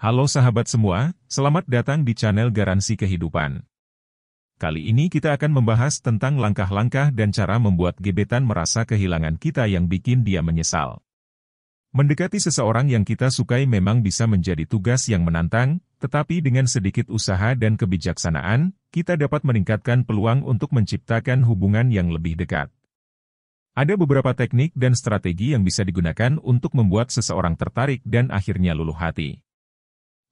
Halo sahabat semua, selamat datang di channel Garansi Kehidupan. Kali ini kita akan membahas tentang langkah-langkah dan cara membuat gebetan merasa kehilangan kita yang bikin dia menyesal. Mendekati seseorang yang kita sukai memang bisa menjadi tugas yang menantang, tetapi dengan sedikit usaha dan kebijaksanaan, kita dapat meningkatkan peluang untuk menciptakan hubungan yang lebih dekat. Ada beberapa teknik dan strategi yang bisa digunakan untuk membuat seseorang tertarik dan akhirnya luluh hati.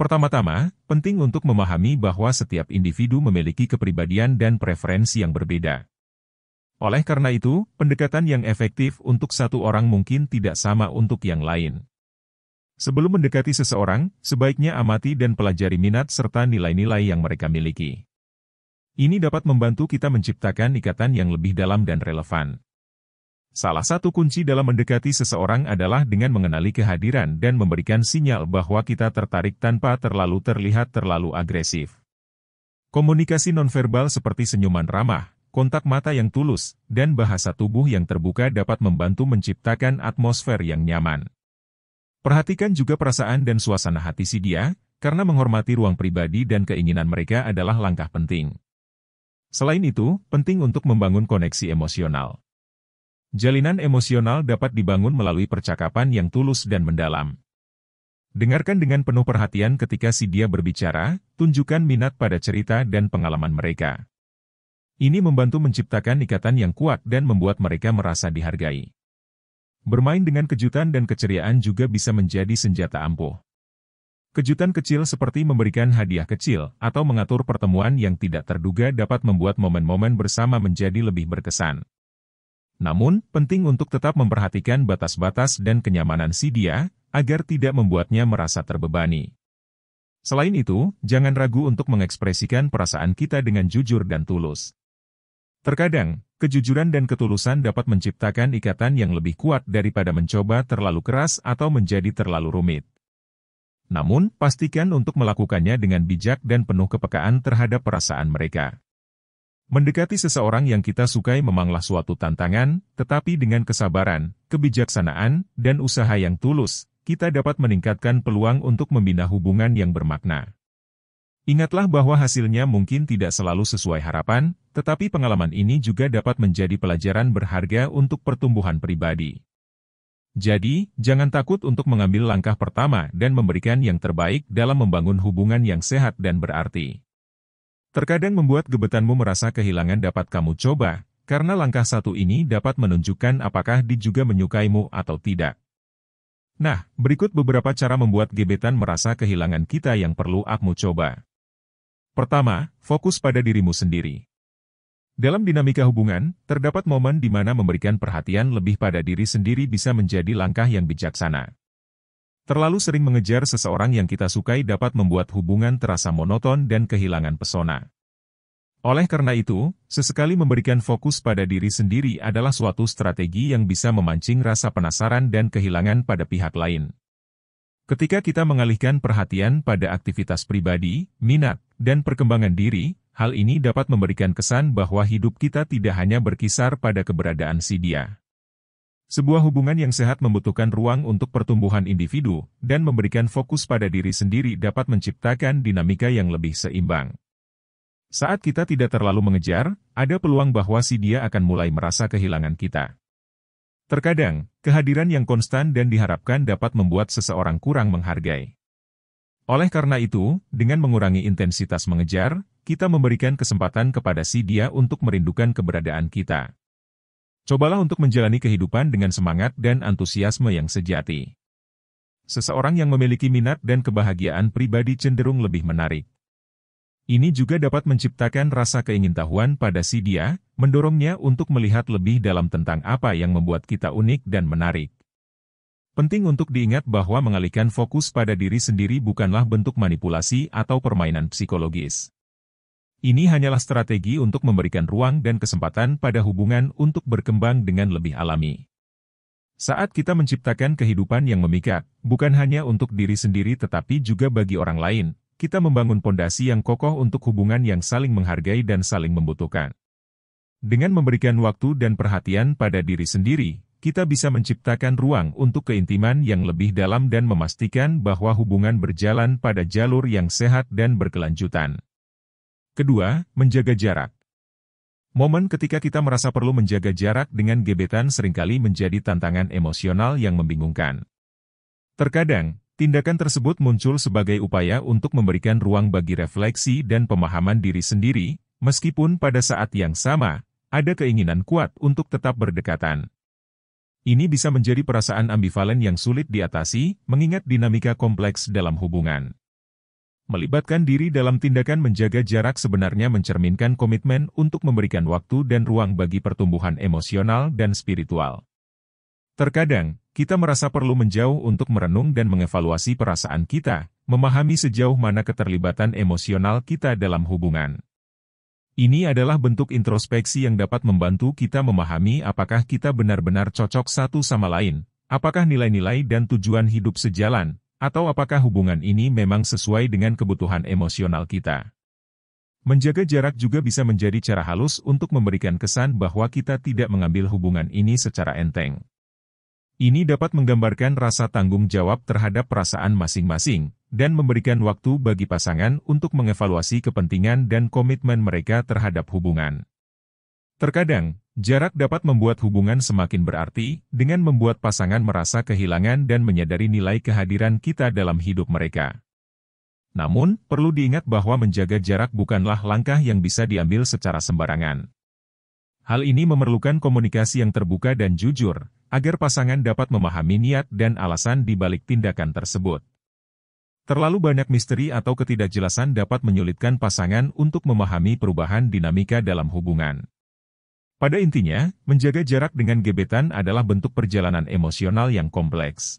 Pertama-tama, penting untuk memahami bahwa setiap individu memiliki kepribadian dan preferensi yang berbeda. Oleh karena itu, pendekatan yang efektif untuk satu orang mungkin tidak sama untuk yang lain. Sebelum mendekati seseorang, sebaiknya amati dan pelajari minat serta nilai-nilai yang mereka miliki. Ini dapat membantu kita menciptakan ikatan yang lebih dalam dan relevan. Salah satu kunci dalam mendekati seseorang adalah dengan mengenali kehadiran dan memberikan sinyal bahwa kita tertarik tanpa terlalu terlihat terlalu agresif. Komunikasi nonverbal seperti senyuman ramah, kontak mata yang tulus, dan bahasa tubuh yang terbuka dapat membantu menciptakan atmosfer yang nyaman. Perhatikan juga perasaan dan suasana hati si dia, karena menghormati ruang pribadi dan keinginan mereka adalah langkah penting. Selain itu, penting untuk membangun koneksi emosional. Jalinan emosional dapat dibangun melalui percakapan yang tulus dan mendalam. Dengarkan dengan penuh perhatian ketika si dia berbicara, tunjukkan minat pada cerita dan pengalaman mereka. Ini membantu menciptakan ikatan yang kuat dan membuat mereka merasa dihargai. Bermain dengan kejutan dan keceriaan juga bisa menjadi senjata ampuh. Kejutan kecil seperti memberikan hadiah kecil atau mengatur pertemuan yang tidak terduga dapat membuat momen-momen bersama menjadi lebih berkesan. Namun, penting untuk tetap memperhatikan batas-batas dan kenyamanan si dia, agar tidak membuatnya merasa terbebani. Selain itu, jangan ragu untuk mengekspresikan perasaan kita dengan jujur dan tulus. Terkadang, kejujuran dan ketulusan dapat menciptakan ikatan yang lebih kuat daripada mencoba terlalu keras atau menjadi terlalu rumit. Namun, pastikan untuk melakukannya dengan bijak dan penuh kepekaan terhadap perasaan mereka. Mendekati seseorang yang kita sukai memanglah suatu tantangan, tetapi dengan kesabaran, kebijaksanaan, dan usaha yang tulus, kita dapat meningkatkan peluang untuk membina hubungan yang bermakna. Ingatlah bahwa hasilnya mungkin tidak selalu sesuai harapan, tetapi pengalaman ini juga dapat menjadi pelajaran berharga untuk pertumbuhan pribadi. Jadi, jangan takut untuk mengambil langkah pertama dan memberikan yang terbaik dalam membangun hubungan yang sehat dan berarti. Terkadang membuat gebetanmu merasa kehilangan dapat kamu coba, karena langkah satu ini dapat menunjukkan apakah dia juga menyukaimu atau tidak. Nah, berikut beberapa cara membuat gebetan merasa kehilangan kita yang perlu kamu coba. Pertama, fokus pada dirimu sendiri. Dalam dinamika hubungan, terdapat momen di mana memberikan perhatian lebih pada diri sendiri bisa menjadi langkah yang bijaksana. Terlalu sering mengejar seseorang yang kita sukai dapat membuat hubungan terasa monoton dan kehilangan pesona. Oleh karena itu, sesekali memberikan fokus pada diri sendiri adalah suatu strategi yang bisa memancing rasa penasaran dan kehilangan pada pihak lain. Ketika kita mengalihkan perhatian pada aktivitas pribadi, minat, dan perkembangan diri, hal ini dapat memberikan kesan bahwa hidup kita tidak hanya berkisar pada keberadaan si dia. Sebuah hubungan yang sehat membutuhkan ruang untuk pertumbuhan individu, dan memberikan fokus pada diri sendiri dapat menciptakan dinamika yang lebih seimbang. Saat kita tidak terlalu mengejar, ada peluang bahwa si dia akan mulai merasa kehilangan kita. Terkadang, kehadiran yang konstan dan diharapkan dapat membuat seseorang kurang menghargai. Oleh karena itu, dengan mengurangi intensitas mengejar, kita memberikan kesempatan kepada si dia untuk merindukan keberadaan kita. Cobalah untuk menjalani kehidupan dengan semangat dan antusiasme yang sejati. Seseorang yang memiliki minat dan kebahagiaan pribadi cenderung lebih menarik. Ini juga dapat menciptakan rasa keingintahuan pada si dia, mendorongnya untuk melihat lebih dalam tentang apa yang membuat kita unik dan menarik. Penting untuk diingat bahwa mengalihkan fokus pada diri sendiri bukanlah bentuk manipulasi atau permainan psikologis. Ini hanyalah strategi untuk memberikan ruang dan kesempatan pada hubungan untuk berkembang dengan lebih alami. Saat kita menciptakan kehidupan yang memikat, bukan hanya untuk diri sendiri tetapi juga bagi orang lain, kita membangun pondasi yang kokoh untuk hubungan yang saling menghargai dan saling membutuhkan. Dengan memberikan waktu dan perhatian pada diri sendiri, kita bisa menciptakan ruang untuk keintiman yang lebih dalam dan memastikan bahwa hubungan berjalan pada jalur yang sehat dan berkelanjutan. Kedua, menjaga jarak. Momen ketika kita merasa perlu menjaga jarak dengan gebetan seringkali menjadi tantangan emosional yang membingungkan. Terkadang, tindakan tersebut muncul sebagai upaya untuk memberikan ruang bagi refleksi dan pemahaman diri sendiri, meskipun pada saat yang sama, ada keinginan kuat untuk tetap berdekatan. Ini bisa menjadi perasaan ambivalen yang sulit diatasi, mengingat dinamika kompleks dalam hubungan. Melibatkan diri dalam tindakan menjaga jarak sebenarnya mencerminkan komitmen untuk memberikan waktu dan ruang bagi pertumbuhan emosional dan spiritual. Terkadang, kita merasa perlu menjauh untuk merenung dan mengevaluasi perasaan kita, memahami sejauh mana keterlibatan emosional kita dalam hubungan. Ini adalah bentuk introspeksi yang dapat membantu kita memahami apakah kita benar-benar cocok satu sama lain, apakah nilai-nilai dan tujuan hidup sejalan, atau apakah hubungan ini memang sesuai dengan kebutuhan emosional kita. Menjaga jarak juga bisa menjadi cara halus untuk memberikan kesan bahwa kita tidak mengambil hubungan ini secara enteng. Ini dapat menggambarkan rasa tanggung jawab terhadap perasaan masing-masing, dan memberikan waktu bagi pasangan untuk mengevaluasi kepentingan dan komitmen mereka terhadap hubungan. Terkadang, jarak dapat membuat hubungan semakin berarti, dengan membuat pasangan merasa kehilangan dan menyadari nilai kehadiran kita dalam hidup mereka. Namun, perlu diingat bahwa menjaga jarak bukanlah langkah yang bisa diambil secara sembarangan. Hal ini memerlukan komunikasi yang terbuka dan jujur, agar pasangan dapat memahami niat dan alasan di balik tindakan tersebut. Terlalu banyak misteri atau ketidakjelasan dapat menyulitkan pasangan untuk memahami perubahan dinamika dalam hubungan. Pada intinya, menjaga jarak dengan gebetan adalah bentuk perjalanan emosional yang kompleks.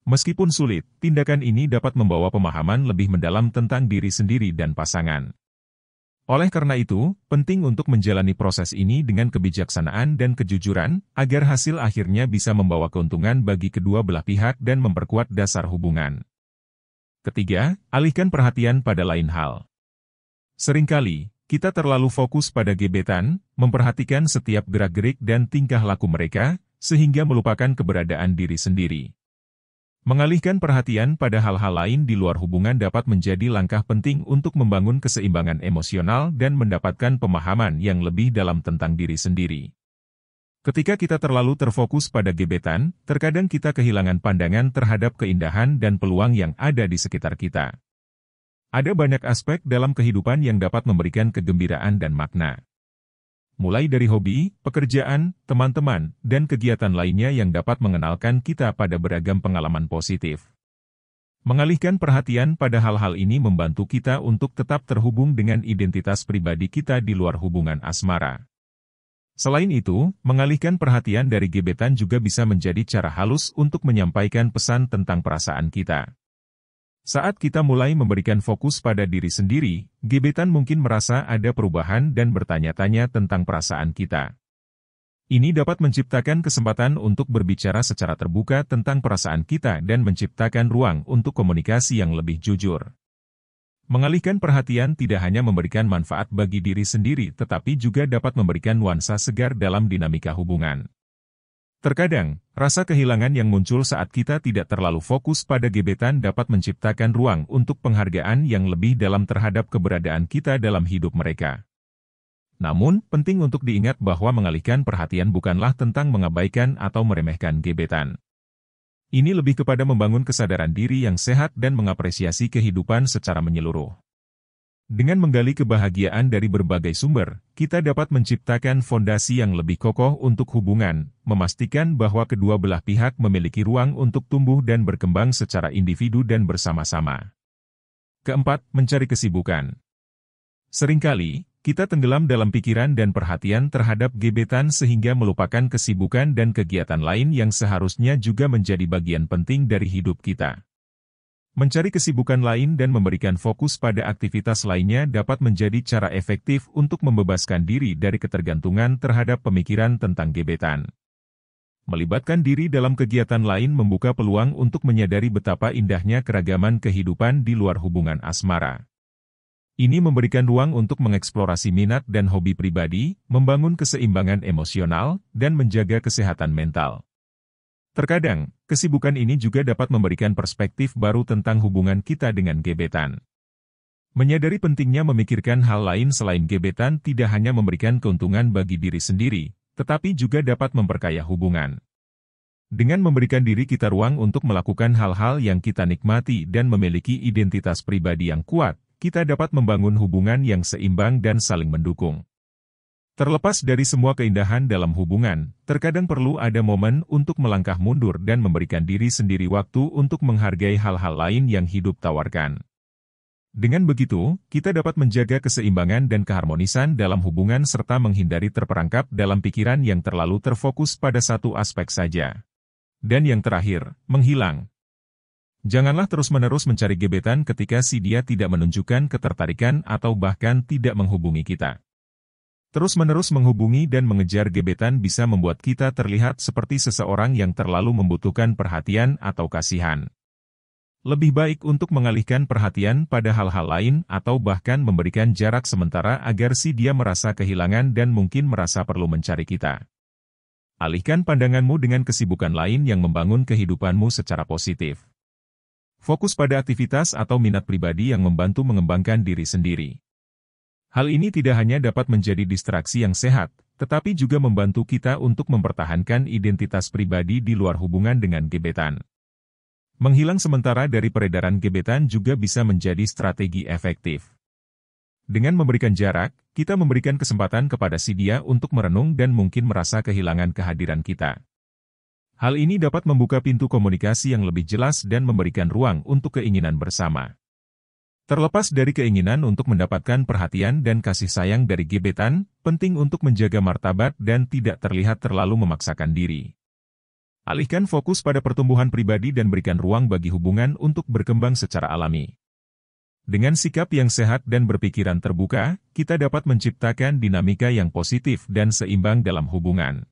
Meskipun sulit, tindakan ini dapat membawa pemahaman lebih mendalam tentang diri sendiri dan pasangan. Oleh karena itu, penting untuk menjalani proses ini dengan kebijaksanaan dan kejujuran, agar hasil akhirnya bisa membawa keuntungan bagi kedua belah pihak dan memperkuat dasar hubungan. Ketiga, alihkan perhatian pada lain hal. Seringkali, kita terlalu fokus pada gebetan, memperhatikan setiap gerak-gerik dan tingkah laku mereka, sehingga melupakan keberadaan diri sendiri. Mengalihkan perhatian pada hal-hal lain di luar hubungan dapat menjadi langkah penting untuk membangun keseimbangan emosional dan mendapatkan pemahaman yang lebih dalam tentang diri sendiri. Ketika kita terlalu terfokus pada gebetan, terkadang kita kehilangan pandangan terhadap keindahan dan peluang yang ada di sekitar kita. Ada banyak aspek dalam kehidupan yang dapat memberikan kegembiraan dan makna. Mulai dari hobi, pekerjaan, teman-teman, dan kegiatan lainnya yang dapat mengenalkan kita pada beragam pengalaman positif. Mengalihkan perhatian pada hal-hal ini membantu kita untuk tetap terhubung dengan identitas pribadi kita di luar hubungan asmara. Selain itu, mengalihkan perhatian dari gebetan juga bisa menjadi cara halus untuk menyampaikan pesan tentang perasaan kita. Saat kita mulai memberikan fokus pada diri sendiri, gebetan mungkin merasa ada perubahan dan bertanya-tanya tentang perasaan kita. Ini dapat menciptakan kesempatan untuk berbicara secara terbuka tentang perasaan kita dan menciptakan ruang untuk komunikasi yang lebih jujur. Mengalihkan perhatian tidak hanya memberikan manfaat bagi diri sendiri tetapi juga dapat memberikan nuansa segar dalam dinamika hubungan. Terkadang, rasa kehilangan yang muncul saat kita tidak terlalu fokus pada gebetan dapat menciptakan ruang untuk penghargaan yang lebih dalam terhadap keberadaan kita dalam hidup mereka. Namun, penting untuk diingat bahwa mengalihkan perhatian bukanlah tentang mengabaikan atau meremehkan gebetan. Ini lebih kepada membangun kesadaran diri yang sehat dan mengapresiasi kehidupan secara menyeluruh. Dengan menggali kebahagiaan dari berbagai sumber, kita dapat menciptakan fondasi yang lebih kokoh untuk hubungan, memastikan bahwa kedua belah pihak memiliki ruang untuk tumbuh dan berkembang secara individu dan bersama-sama. Keempat, mencari kesibukan. Seringkali, kita tenggelam dalam pikiran dan perhatian terhadap gebetan sehingga melupakan kesibukan dan kegiatan lain yang seharusnya juga menjadi bagian penting dari hidup kita. Mencari kesibukan lain dan memberikan fokus pada aktivitas lainnya dapat menjadi cara efektif untuk membebaskan diri dari ketergantungan terhadap pemikiran tentang gebetan. Melibatkan diri dalam kegiatan lain membuka peluang untuk menyadari betapa indahnya keragaman kehidupan di luar hubungan asmara. Ini memberikan ruang untuk mengeksplorasi minat dan hobi pribadi, membangun keseimbangan emosional, dan menjaga kesehatan mental. Terkadang, kesibukan ini juga dapat memberikan perspektif baru tentang hubungan kita dengan gebetan. Menyadari pentingnya memikirkan hal lain selain gebetan tidak hanya memberikan keuntungan bagi diri sendiri, tetapi juga dapat memperkaya hubungan. Dengan memberikan diri kita ruang untuk melakukan hal-hal yang kita nikmati dan memiliki identitas pribadi yang kuat, kita dapat membangun hubungan yang seimbang dan saling mendukung. Terlepas dari semua keindahan dalam hubungan, terkadang perlu ada momen untuk melangkah mundur dan memberikan diri sendiri waktu untuk menghargai hal-hal lain yang hidup tawarkan. Dengan begitu, kita dapat menjaga keseimbangan dan keharmonisan dalam hubungan serta menghindari terperangkap dalam pikiran yang terlalu terfokus pada satu aspek saja. Dan yang terakhir, menghilang. Janganlah terus-menerus mencari gebetan ketika si dia tidak menunjukkan ketertarikan atau bahkan tidak menghubungi kita. Terus-menerus menghubungi dan mengejar gebetan bisa membuat kita terlihat seperti seseorang yang terlalu membutuhkan perhatian atau kasihan. Lebih baik untuk mengalihkan perhatian pada hal-hal lain atau bahkan memberikan jarak sementara agar si dia merasa kehilangan dan mungkin merasa perlu mencari kita. Alihkan pandanganmu dengan kesibukan lain yang membangun kehidupanmu secara positif. Fokus pada aktivitas atau minat pribadi yang membantu mengembangkan diri sendiri. Hal ini tidak hanya dapat menjadi distraksi yang sehat, tetapi juga membantu kita untuk mempertahankan identitas pribadi di luar hubungan dengan gebetan. Menghilang sementara dari peredaran gebetan juga bisa menjadi strategi efektif. Dengan memberikan jarak, kita memberikan kesempatan kepada si dia untuk merenung dan mungkin merasa kehilangan kehadiran kita. Hal ini dapat membuka pintu komunikasi yang lebih jelas dan memberikan ruang untuk keinginan bersama. Terlepas dari keinginan untuk mendapatkan perhatian dan kasih sayang dari gebetan, penting untuk menjaga martabat dan tidak terlihat terlalu memaksakan diri. Alihkan fokus pada pertumbuhan pribadi dan berikan ruang bagi hubungan untuk berkembang secara alami. Dengan sikap yang sehat dan berpikiran terbuka, kita dapat menciptakan dinamika yang positif dan seimbang dalam hubungan.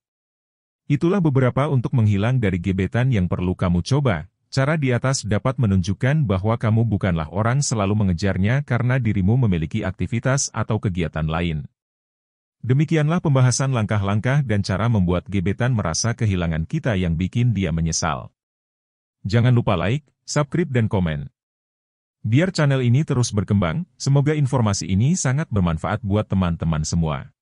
Itulah beberapa untuk menghilang dari gebetan yang perlu kamu coba. Cara di atas dapat menunjukkan bahwa kamu bukanlah orang selalu mengejarnya karena dirimu memiliki aktivitas atau kegiatan lain. Demikianlah pembahasan langkah-langkah dan cara membuat gebetan merasa kehilangan kita yang bikin dia menyesal. Jangan lupa like, subscribe dan komen. Biar channel ini terus berkembang, semoga informasi ini sangat bermanfaat buat teman-teman semua.